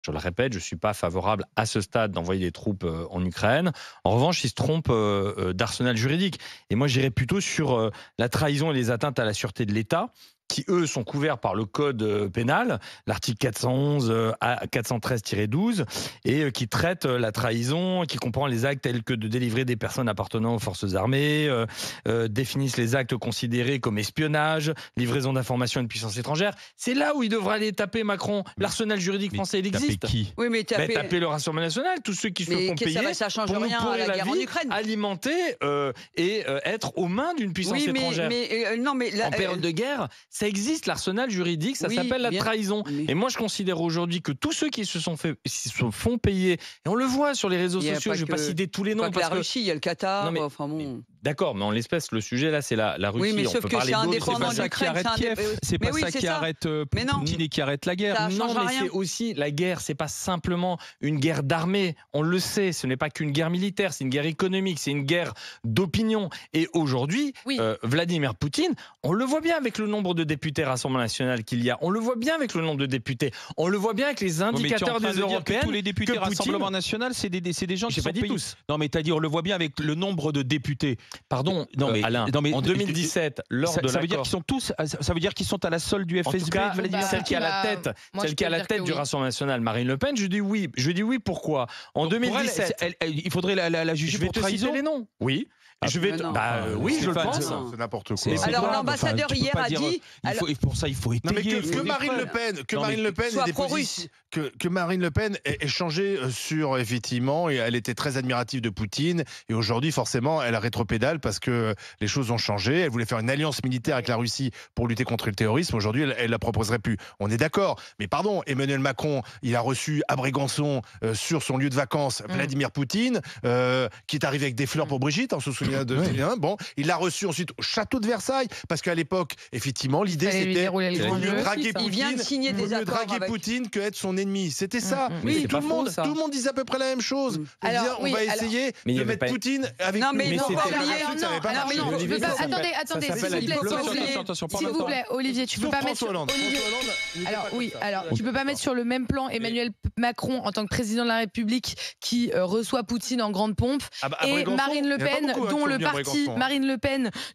Je le répète, je ne suis pas favorable à ce stade d'envoyer des troupes en Ukraine. En revanche, il se trompe d'arsenal juridique. Et moi, j'irais plutôt sur la trahison et les atteintes à la sûreté de l'État, qui, eux, sont couverts par le code pénal, l'article 411 à 413-12, et qui traite la trahison, qui comprend les actes tels que de délivrer des personnes appartenant aux forces armées, définissent les actes considérés comme espionnage, livraison d'informations à une puissance étrangère. C'est là où il devrait aller taper Macron. L'arsenal juridique français, il existe. Qui? Oui, mais Taper le Rassemblement national, tous ceux qui se font payer ça change pour nous rien à pourrir la la guerre en vie, Ukraine. alimenter et être aux mains d'une puissance Oui, étrangère. non, mais En période de guerre, ça existe, l'arsenal juridique, ça s'appelle la trahison. Et moi, je considère aujourd'hui que tous ceux qui se font payer, et on le voit sur les réseaux sociaux, je ne vais pas citer tous les noms. Parce que la Russie, il y a le Qatar, non, mais, enfin bon... D'accord, mais en l'espèce, le sujet là, c'est la Russie. Oui, mais on sauf peut que parler c'est d'autres, indépendant C'est pas ça qui arrête Kiev, c'est pas ça qui arrête Poutine et qui arrête la guerre. Non, mais c'est aussi la guerre, c'est pas simplement une guerre d'armée. On le sait, ce n'est pas qu'une guerre militaire, c'est une guerre économique, c'est une guerre d'opinion. Et aujourd'hui, Vladimir Poutine, on le voit bien avec le nombre de députés Rassemblement National qu'il y a. On le voit bien avec le nombre de députés. On le voit bien avec les indicateurs des Européennes. Tous les députés Rassemblement National, c'est des gens qui sont payés. Non, mais t'as dit, on le voit bien avec le nombre de députés. Pardon, non, mais Alain, en 2017, lors de ça veut dire qu'ils sont tous, ça veut dire qu'ils sont à la solde du FSB. En tout cas, celle qui est à la tête du Rassemblement National, Marine Le Pen, je dis oui. Je dis oui, pourquoi? En 2017, il faudrait la juger pour trahison. Je vais te citer les noms. Oui. Oui, je le pense. C'est n'importe quoi. Alors l'ambassadeur hier a dit... Pour ça, il faut étayer. Que Marine Le Pen ait changé sur, effectivement, et elle était très admirative de Poutine, et aujourd'hui, forcément, elle rétropédale parce que les choses ont changé. Elle voulait faire une alliance militaire avec la Russie pour lutter contre le terrorisme. Aujourd'hui, elle la proposerait plus. On est d'accord. Mais pardon, Emmanuel Macron, il a reçu à Brégançon, sur son lieu de vacances, Vladimir Poutine, qui est arrivé avec des fleurs pour Brigitte, on se souvient de bon, il l'a reçu ensuite au château de Versailles, parce qu'à l'époque, effectivement, l'idée c'était mieux draguer Poutine que être son ennemi. C'était ça. Oui, tout le monde disait à peu près la même chose. On va essayer de mettre Poutine avec nous. Mais attendez, s'il vous plaît, Olivier, tu peux pas mettre tu peux pas mettre sur le même plan Emmanuel Macron en tant que président de la République qui reçoit Poutine en grande pompe et Marine Le Pen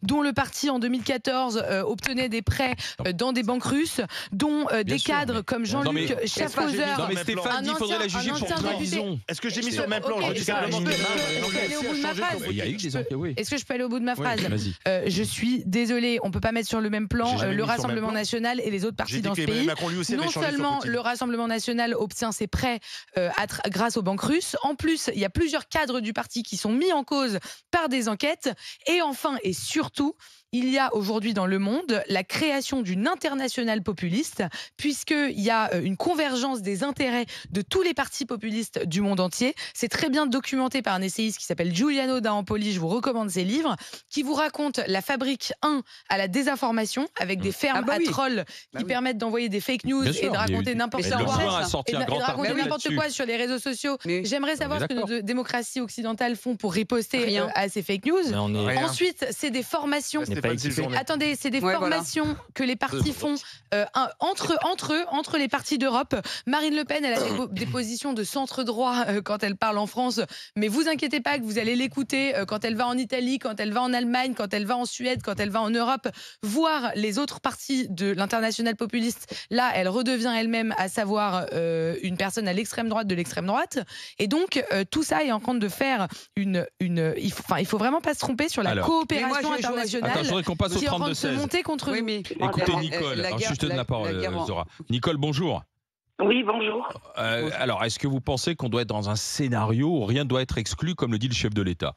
dont le parti en 2014 obtenait des prêts dans des banques russes, dont des cadres comme Jean-Luc Schaffhauser. Non mais Stéphane, il faudrait la juger pour trahison. Est-ce que j'ai mis sur le même plan? Est-ce que je peux aller au bout de ma phrase? Je suis désolée, on peut pas mettre sur le même plan le Rassemblement National et les autres partis dans ce pays. Non seulement le Rassemblement National obtient ses prêts grâce aux banques russes, en plus il y a plusieurs cadres du parti qui sont mis en cause par des enquêtes. Et enfin et surtout, il y a aujourd'hui dans le monde la création d'une internationale populiste, puisqu'il y a une convergence des intérêts de tous les partis populistes du monde entier. C'est très bien documenté par un essayiste qui s'appelle Giuliano D'Ampoli, je vous recommande ses livres, qui vous raconte la fabrique 1 à la désinformation, avec des fermes à trolls qui permettent d'envoyer des fake news et de raconter n'importe quoi sur les réseaux sociaux. J'aimerais savoir ce que nos démocraties occidentales font pour riposter à ces fake news. Ensuite, c'est des formations. Attendez, c'est des formations que les partis font entre les partis d'Europe. Marine Le Pen, elle a des positions de centre droit quand elle parle en France, mais vous inquiétez pas que vous allez l'écouter quand elle va en Italie, quand elle va en Allemagne, quand elle va en Suède, quand elle va en Europe, voir les autres partis de l'international populiste. Là, elle redevient elle-même, à savoir une personne à l'extrême droite de l'extrême droite. Et donc, tout ça est en train de faire il faut vraiment pas se tromper sur la coopération internationale. Je voudrais qu'on passe au 32-16. Monter contre nous. Écoutez Nicole, je te donne la parole, Zora. Nicole, bonjour. Oui, bonjour. Alors, est-ce que vous pensez qu'on doit être dans un scénario où rien ne doit être exclu, comme le dit le chef de l'État?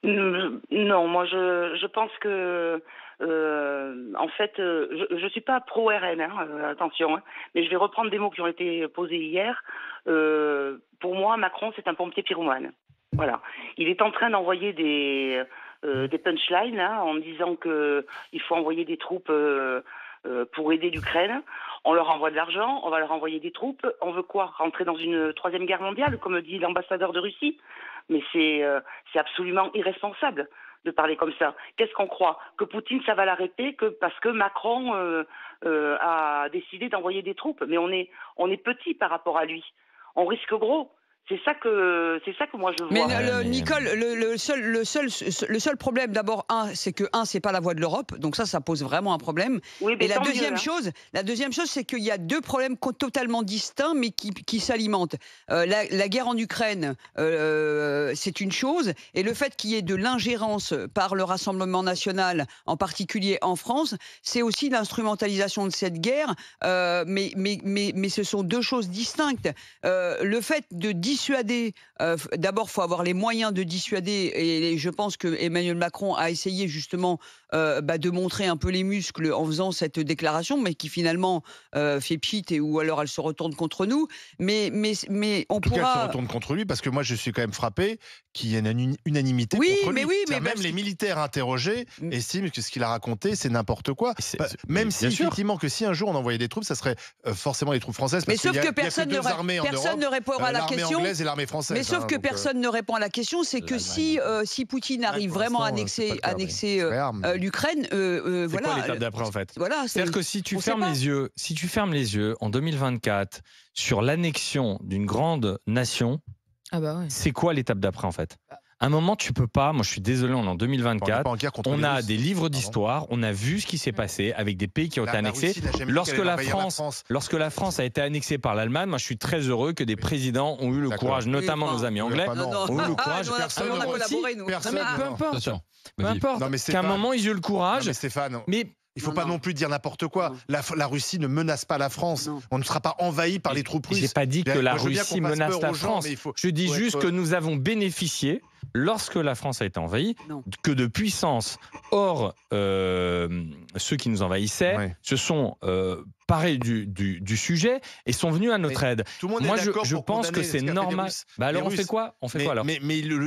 Non, moi je pense que en fait, je suis pas pro RN, attention, mais je vais reprendre des mots qui ont été posés hier. Pour moi, Macron, c'est un pompier pyromane. Voilà, il est en train d'envoyer des punchlines en disant que il faut envoyer des troupes pour aider l'Ukraine. On leur envoie de l'argent, on va leur envoyer des troupes. On veut quoi? Rentrer dans une troisième guerre mondiale, comme dit l'ambassadeur de Russie? Mais c'est absolument irresponsable de parler comme ça. Qu'est-ce qu'on croit? Que Poutine, ça va l'arrêter parce que Macron a décidé d'envoyer des troupes? Mais on est petit par rapport à lui. on risque gros. C'est ça que moi je vois. Mais Nicole, le seul problème d'abord, c'est que c'est pas la voix de l'Europe, donc ça pose vraiment un problème. Oui, mais et la deuxième chose, c'est qu'il y a deux problèmes totalement distincts, mais qui s'alimentent. La guerre en Ukraine, c'est une chose, et le fait qu'il y ait de l'ingérence par le Rassemblement national, en particulier en France, c'est aussi l'instrumentalisation de cette guerre. Mais ce sont deux choses distinctes. Le fait de dissuader, d'abord, il faut avoir les moyens de dissuader, et je pense que Emmanuel Macron a essayé justement de montrer un peu les muscles en faisant cette déclaration, mais qui finalement fait pchit, ou alors elle se retourne contre nous. Mais on pourra... En tout cas, elle se retourne contre lui, parce que moi, je suis quand même frappé qu'il y ait une unanimité contre lui. Mais même les militaires interrogés estiment que ce qu'il a raconté, c'est n'importe quoi. Même si, effectivement, que si un jour on envoyait des troupes, ça serait forcément les troupes françaises. Mais sauf que personne ne répond à la question. Et l'armée française. Mais sauf que personne ne répond à la question, c'est que si Poutine arrive vraiment à annexer l'Ukraine, voilà. C'est quoi l'étape d'après en fait? Voilà, c'est-à-dire que si tu fermes les yeux en 2024 sur l'annexion d'une grande nation, c'est quoi l'étape d'après en fait? À un moment, tu peux pas. Moi, je suis désolé, on est en 2024. On a des livres d'histoire. On a vu ce qui s'est passé avec des pays qui ont été annexés. Lorsque la France a été annexée par l'Allemagne, moi, je suis très heureux que des présidents ont eu le courage, notamment nos amis anglais, ont eu le courage. Peu importe. Qu'à un moment, ils aient eu le courage. Stéphane. Il ne faut pas non plus dire n'importe quoi. La Russie ne menace pas la France. Non. On ne sera pas envahi par les troupes russes. Je n'ai pas dit que la Russie menace la France. Je dis juste que nous avons bénéficié, lorsque la France a été envahie, que de puissances hors ceux qui nous envahissaient se sont parés du sujet et sont venus à notre aide. Tout le monde moi, est d'accord je pense que c'est normal. Alors on fait quoi? Alors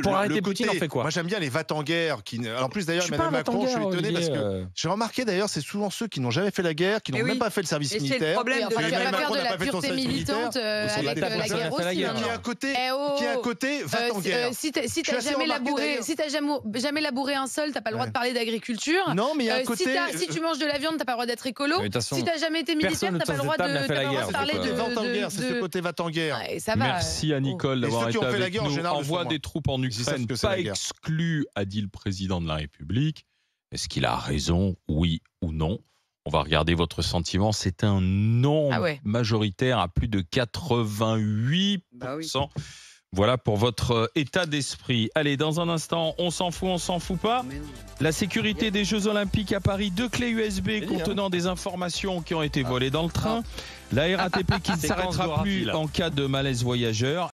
pour arrêter Poutine, on fait quoi? Moi j'aime bien les va-t-en-guerre. En plus d'ailleurs, Emmanuel Macron, je suis étonné parce que j'ai remarqué d'ailleurs, c'est souvent ceux qui n'ont jamais fait la guerre, qui n'ont même pas fait le service militaire. C'est le problème de la pureté militante avec la guerre aussi. Qui a un côté va-t-en-guerre. Si t'as jamais labouré un sol, t'as pas le droit de parler d'agriculture. Non, mais il y a un côté. Si tu manges de la viande, t'as pas le droit d'être écolo. Si t'as jamais été militaire, t'as pas le droit de parler de. C'est ce côté va-t-en-guerre. Merci à Nicole d'avoir été avec nous. Envoie des troupes en Ukraine, pas exclu, a dit le président de la République. Est-ce qu'il a raison, oui ou non? On va regarder votre sentiment. C'est un non majoritaire à plus de 88%. Voilà pour votre état d'esprit. Allez, dans un instant, on s'en fout pas. La sécurité des Jeux Olympiques à Paris, 2 clés USB contenant des informations qui ont été volées dans le train. La RATP qui ne s'arrêtera plus en cas de malaise voyageur.